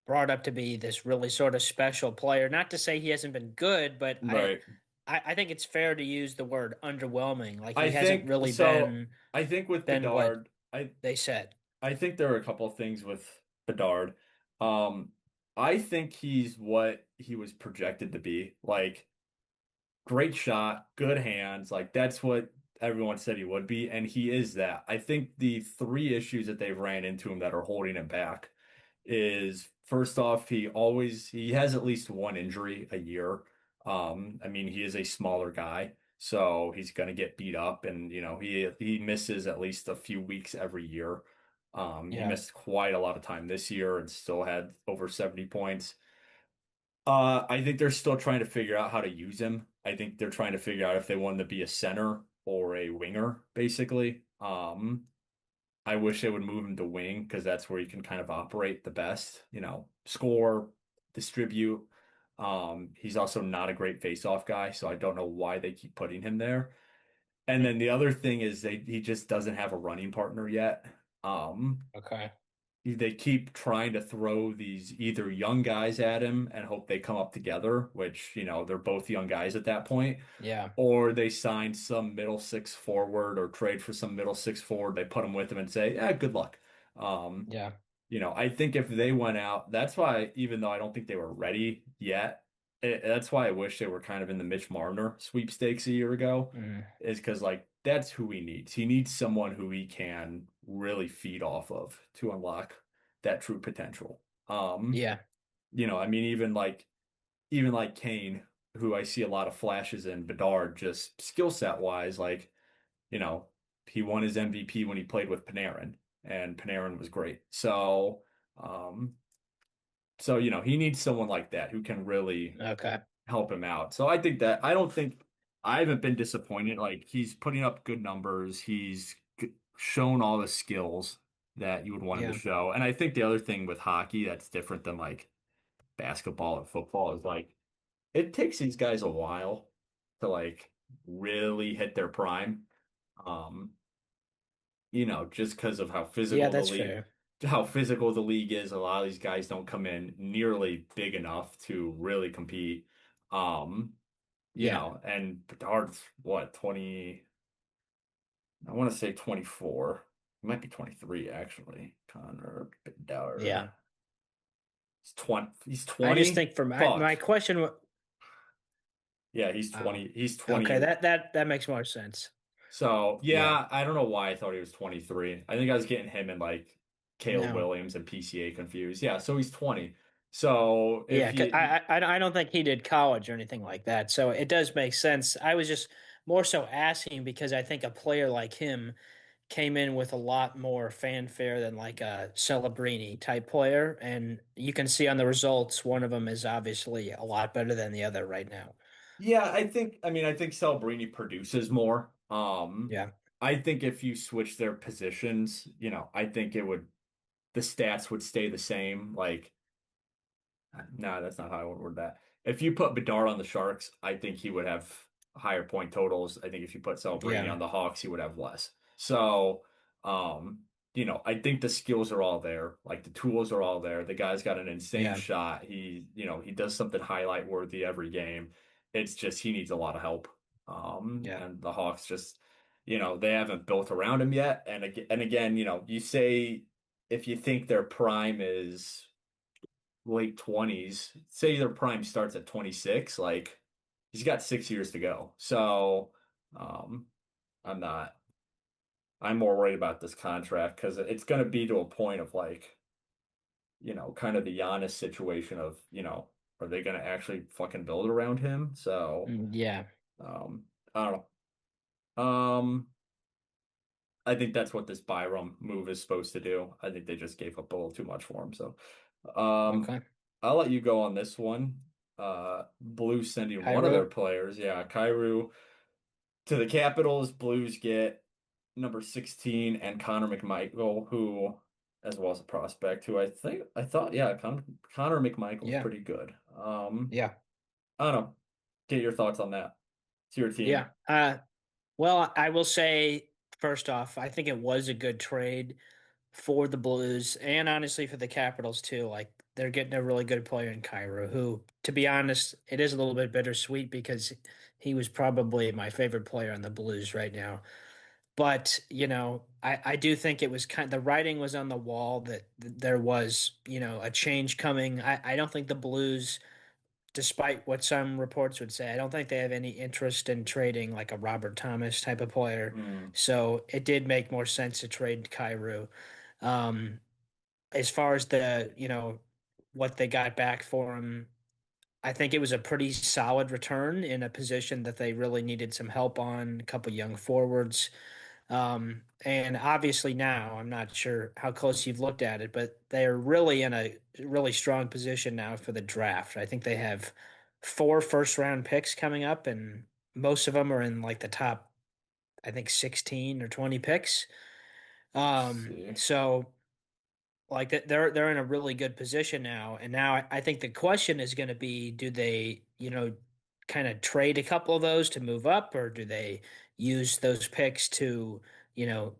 brought up to be this really sort of special player. Not to say he hasn't been good, but I, right. I, I think it's fair to use the word underwhelming. Like I he hasn't think really so. been I think with been what Bedard, they said. I think there are a couple of things with Bedard. Um, I think he's what he was projected to be. Like great shot, good hands. Like that's what everyone said he would be, and he is that. I think the three issues that they've ran into him that are holding him back is first off, he has at least one injury a year. I mean, he is a smaller guy, so he's gonna get beat up, and he misses at least a few weeks every year. He Yeah. missed quite a lot of time this year and still had over 70 points. I think they're still trying to figure out how to use him. I think they're trying to figure out if they want him to be a center or a winger, basically. I wish they would move him to wing because that's where he can kind of operate the best, score, distribute. He's also not a great face-off guy, so I don't know why they keep putting him there. And Hmm. then the other thing is he just doesn't have a running partner yet. Okay. They keep trying to throw these either young guys at him and hope they come up together, which, they're both young guys at that point, Yeah. or they sign some middle six forward or trade for some middle six forward. They put him with him and say, yeah, good luck. Um, Yeah. I think if they went out, that's why, even though I don't think they were ready yet, that's why I wish they were kind of in the Mitch Marner sweepstakes a year ago, Mm. is because, like, that's who he needs. He needs someone who he can really feed off of to unlock that true potential. Yeah. I mean, even like Kane, who I see a lot of flashes in, Bedard, just skill set wise, like, you know, he won his MVP when he played with Panarin, and Panarin was great. Um, he needs someone like that who can really Okay. help him out. So I think that I haven't been disappointed. Like he's putting up good numbers. Shown all the skills that you would want him to Yeah. show. And I think the other thing with hockey that's different than like basketball and football is like it takes these guys a while to like really hit their prime. Um, just because of Yeah, that's fair. how physical the league is, a lot of these guys don't come in nearly big enough to really compete. Um, Yeah. and Bedard's what, 20, I want to say 24. It might be 23 actually. Connor Bedard. Yeah. He's 20. He's I just 20? think for my Fuck. question Yeah, he's oh, 20. He's 20 okay, years. that makes more sense. So, Yeah. yeah, I don't know why I thought he was 23. I think I was getting him and like Caleb No. Williams and PCA confused. Yeah, so he's 20. So, Yeah, if 'cause you I don't think he did college or anything like that. So it does make sense. I was just more so asking because I think a player like him came in with a lot more fanfare than like a Celebrini type player, and you can see on the results one of them is obviously a lot better than the other right now. Yeah, I think Celebrini produces more. Yeah, I think if you switch their positions, I think the stats would stay the same. Like, no, that's not how I would word that. If you put Bedard on the Sharks, I think he would have higher point totals. I think if you put Celebrini yeah, on the Hawks, he would have less. So, I think the skills are all there. Like the tools are all there. The guy's got an insane yeah, shot. He does something highlight worthy every game. It's just he needs a lot of help. yeah, And the Hawks just, they haven't built around him yet. And again, you say if you think their prime is late 20s, say their prime starts at 26, like he's got 6 years to go. So um I'm not I'm more worried about this contract because it's gonna be to a point of like, kind of the Giannis situation of, are they gonna actually fucking build around him? So yeah. um I don't know. I think that's what this Byram move is supposed to do. I think they just gave up a little too much for him. So um Okay. I'll let you go on this one. Blues sending one of their Cairo. players, yeah, Kyrou to the Capitals. Blues get number 16 and Connor McMichael, who, as well as a prospect, who I thought, yeah, Connor McMichael is Yeah, pretty good. yeah, I don't know. Get your thoughts on that. It's your team. yeah. Well, I will say first off, I think it was a good trade for the Blues and honestly for the Capitals too. Like they're getting a really good player in Cairo, who, to be honest, it is a little bit bittersweet because he was probably my favorite player on the Blues right now. But, I do think it was the writing was on the wall that there was, a change coming. I don't think the Blues, despite what some reports would say, I don't think they have any interest in trading like a Robert Thomas type of player. Hmm. So it did make more sense to trade Cairo. Um, as far as what they got back for him, I think it was a pretty solid return in a position that they really needed some help on, a couple young forwards. And obviously now, I'm not sure how close you've looked at it, but they're really in a really strong position now for the draft. I think they have four first round picks coming up, and most of them are in like the top, I think 16 or 20 picks. Let's see. So like they're in a really good position now, and now I think the question is going to be, do they, kind of trade a couple of those to move up, or do they use those picks to,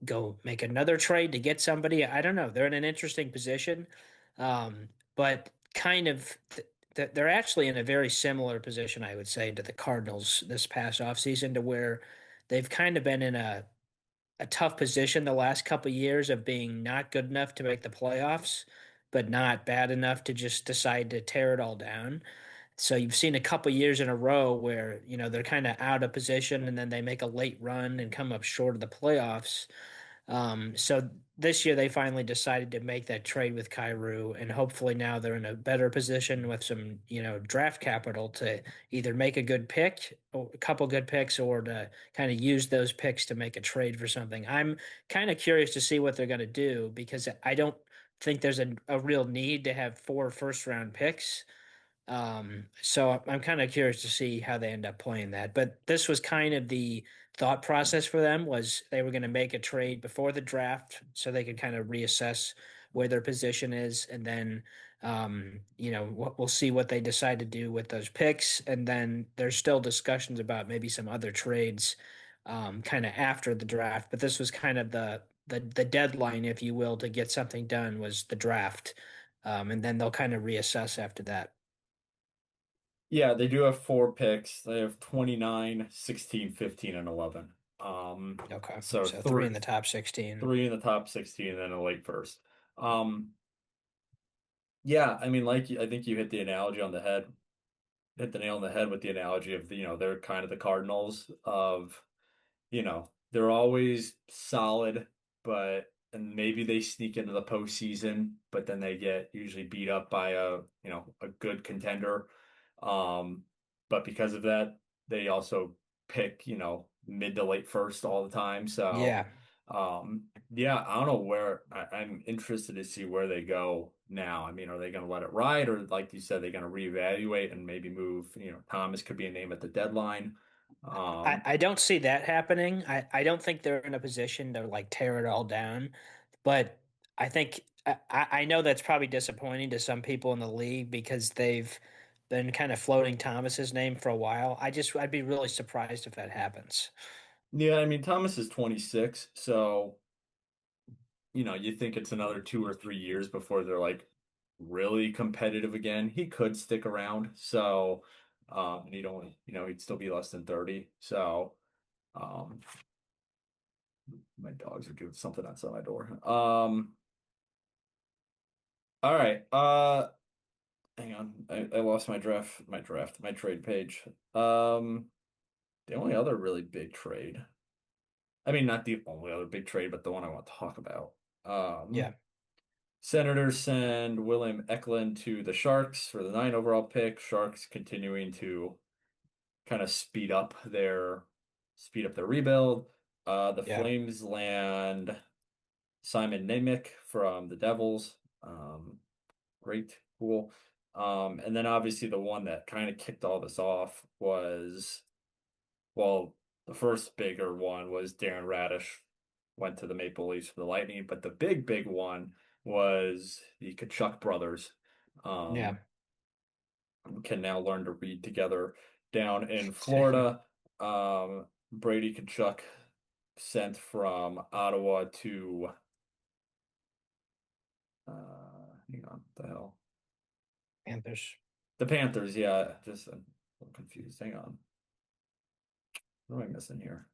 go make another trade to get somebody? I don't know. They're in an interesting position, but kind of they're actually in a very similar position, I would say, to the Cardinals this past offseason, to where they've kind of been in a tough position the last couple of years of being not good enough to make the playoffs, but not bad enough to just decide to tear it all down. So you've seen a couple of years in a row where, they're kind of out of position and then they make a late run and come up short of the playoffs. So this year they finally decided to make that trade with Kyrou, and hopefully now they're in a better position with some, draft capital to either make a good pick or a couple good picks, or to kind of use those picks to make a trade for something. I'm kind of curious to see what they're going to do because I don't think there's a real need to have four first round picks. So I'm kind of curious to see how they end up playing that. But this was kind of the thought process for them, was they were going to make a trade before the draft so they could kind of reassess where their position is, and then we'll see what they decide to do with those picks, and then there's still discussions about maybe some other trades kind of after the draft. But this was kind of the deadline, if you will, to get something done was the draft, and then they'll kind of reassess after that. Yeah, they do have four picks. They have 29, 16, 15, and 11. Okay. So So three in the top 16. three in the top 16 and then a late first. Um, yeah, I mean, I think you hit the analogy on the head, hit the nail on the head with the analogy of they're kind of the Cardinals of, they're always solid, and maybe they sneak into the postseason, but then they get usually beat up by a good contender. Um, but because of that, they also pick, mid to late first all the time. So, Yeah. Yeah, I don't know where I'm interested to see where they go now. I mean, are they going to let it ride, or like you said, they're going to reevaluate and maybe move? Thomas could be a name at the deadline. Um, I don't see that happening. I don't think they're in a position to like tear it all down, but I think I know that's probably disappointing to some people in the league because they've been kind of floating Thomas's name for a while. I'd be really surprised if that happens. yeah, I mean, Thomas is 26, so you think it's another 2 or 3 years before they're like really competitive again. He could stick around, so and he'd only, he'd still be less than 30. So, um, my dogs are doing something outside my door. All right. Hang on. I lost my trade page. The only other really big trade. I mean, not the only other big trade, but the one I want to talk about. Yeah, Senators send William Eklund to the Sharks for the 9 overall pick. Sharks continuing to kind of speed up their rebuild. The yeah, Flames land Simon Nemec from the Devils. Great, cool. And then obviously the one that kind of kicked all this off was, well, the first bigger one was Darren Radish went to the Maple Leafs for the Lightning, but the big one was the Kachuk brothers. Um, yeah. can now learn to read together down in Florida. Brady Kachuk sent from Ottawa to hang on, what the hell? Panthers. The Panthers, yeah. Just I'm a little confused. Hang on. What am I missing here?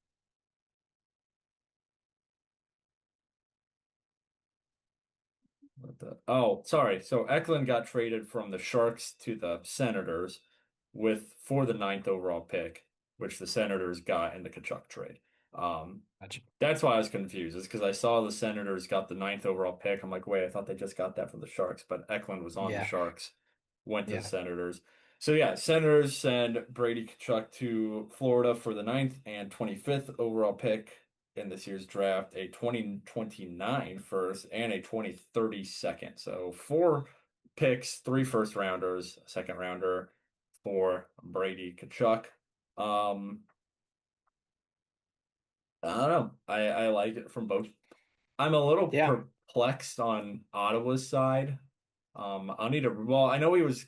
What the? Oh, sorry. So Eklund got traded from the Sharks to the Senators for the 9th overall pick, which the Senators got in the Kachuk trade. Um, Gotcha. that's why I was confused. Is because I saw the Senators got the 9th overall pick. I'm like, wait, I thought they just got that from the Sharks, but Eklund was on the Yeah, Sharks, went to the yeah, Senators. So yeah, Senators send Brady Kachuk to Florida for the 9th and 25th overall pick in this year's draft, a 2029 first and a 2030 second. So 4 picks, 3 first rounders, a second rounder for Brady Kachuk. Um, I don't know. I like it from both. I'm a little yeah, perplexed on Ottawa's side. Well, I know he was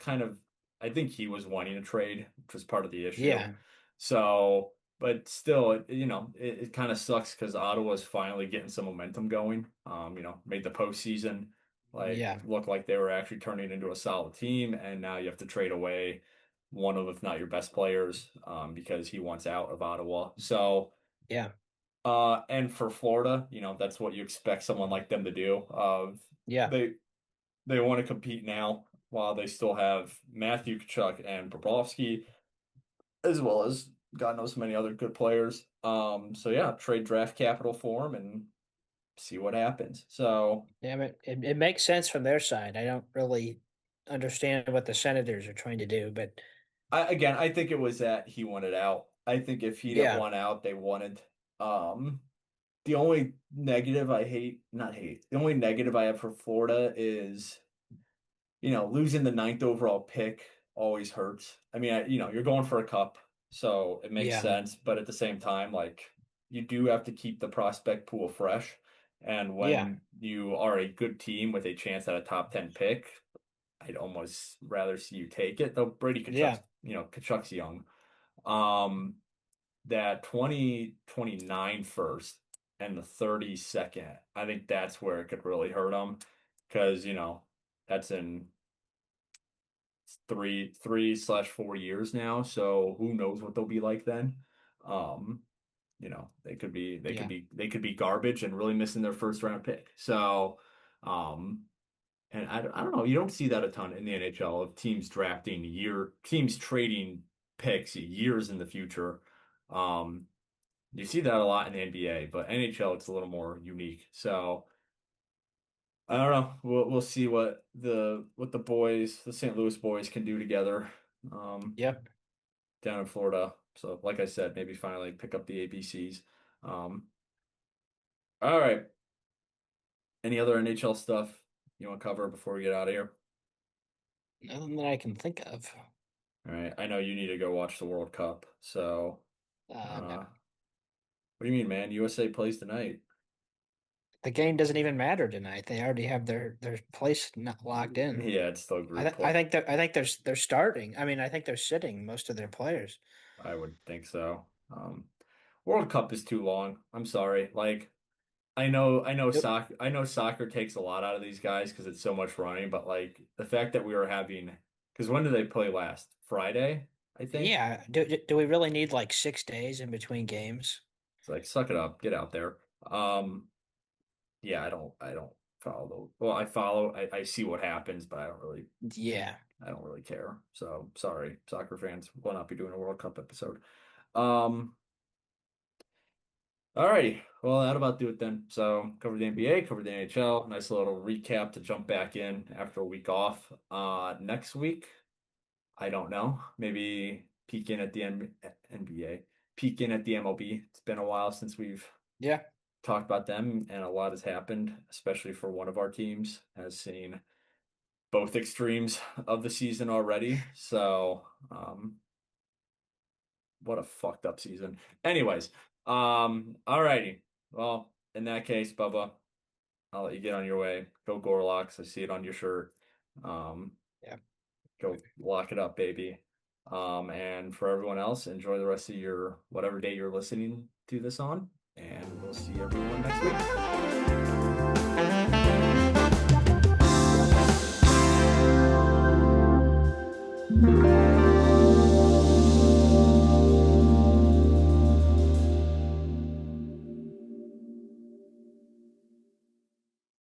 I think he was wanting to trade, which was part of the issue. yeah, So, but still, it kind of sucks because Ottawa's finally getting some momentum going. Made the postseason, like yeah, look like they were actually turning into a solid team, and now you have to trade away one of, if not your best players, because he wants out of Ottawa. So, yeah, and for Florida, that's what you expect someone like them to do. yeah, They they want to compete now while they still have Matthew Tkachuk and Bobrovsky, as well as God knows many other good players. So yeah, trade draft capital for them and see what happens. So yeah. But it makes sense from their side. I don't really understand what the Senators are trying to do, but I think it was that he wanted out. I think if he didn't yeah, want out, they wanted. The only negative I hate, not hate, the only negative I have for Florida is losing the 9th overall pick always hurts. I mean, you're going for a cup, so it makes yeah, sense. But at the same time, like you do have to keep the prospect pool fresh. And yeah, when you are a good team with a chance at a top 10 pick, I'd almost rather see you take it. Though Brady Kachuk's, yeah, Kachuk's young. Um, that 2029 first and the 32nd, I think that's where it could really hurt them because, that's in three/4 years now. So who knows what they'll be like then? Um, yeah, they could be garbage and really missing their first round pick. So, um, and I don't know, you don't see that a ton in the NHL of teams trading picks years in the future. Um, you see that a lot in the NBA, but NHL it's a little more unique. So I don't know. We'll see the St. Louis boys can do together. Um, yep, down in Florida. So, like I said, maybe finally pick up the ABCs. Um, All right. Any other NHL stuff you want to cover before we get out of here? Nothing that I can think of. All right. I know you need to go watch the World Cup. So, No. what do you mean, man? USA plays tonight. The game doesn't even matter tonight. They already have their place not locked in. Yeah, it's still group I play. think they're starting. I mean, I think they're sitting most of their players. I would think so. World Cup is too long. I'm sorry. Like, Yep. I know soccer takes a lot out of these guys because it's so much running, but like the fact that we were having, because when did they play last? Friday, I think. Yeah. Do we really need like 6 days in between games? It's like, suck it up, get out there. Yeah, I don't follow well, I follow, I see what happens, but Yeah. I don't really care. So sorry, soccer fans will not be doing a World Cup episode. Um, Alrighty, well, that about do it then. So covered the NBA, covered the NHL. Nice little recap to jump back in after a week off. Next week, I don't know. Maybe peek in at the NBA, peek in at the MLB. It's been a while since we've Yeah. talked about them, and a lot has happened, especially for one of our teams, has seen both extremes of the season already. So, what a fucked up season. Anyways, alrighty. Well, in that case, Bubba, I'll let you get on your way. Go Gorlocks. I see it on your shirt. Um, Yeah. go lock it up, baby. And for everyone else, enjoy the rest of your whatever day you're listening to this on, and we'll see everyone next week.